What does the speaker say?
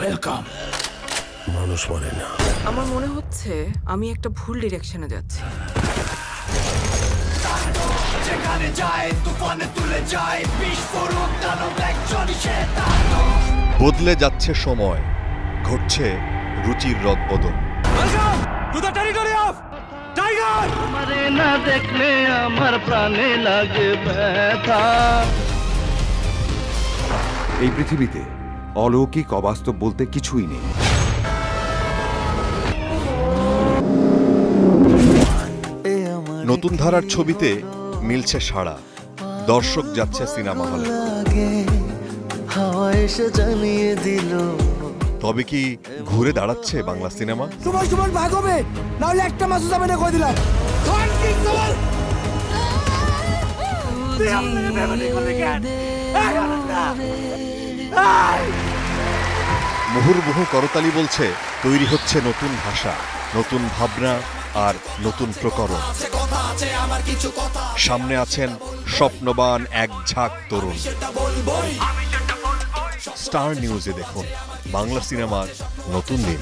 Welcome. মানুষ মরে না। আমার মনে হচ্ছে আমি একটা ভুল ডিরেকশনে যাচ্ছি। বদলে যাচ্ছে সময়, ঘটছে রুচির রদবদল। না দেখলে আমার প্রাণে লাগে ব্যথা। এই পৃথিবীতে অলৌকিক অবাস্তব বলতে কিছুই নেই। নতুন ধারার ছবিতে মিলছে সাড়া, দর্শক যাচ্ছে সিনেমা হলে। তবে কি ঘুরে দাঁড়াচ্ছে বাংলা সিনেমা? তোমার ভাগ হবে, নাহলে একটা মাসও যাবে না, কই দিলাম। মুহুর্মুহু করতালি বলছে তৈরি হচ্ছে নতুন ভাষা, নতুন ভাবনা আর নতুন প্রকরণ। সামনে আছেন স্বপ্নবান এক ঝাঁক তরুণ। স্টার নিউজে দেখুন বাংলা সিনেমার নতুন দিন।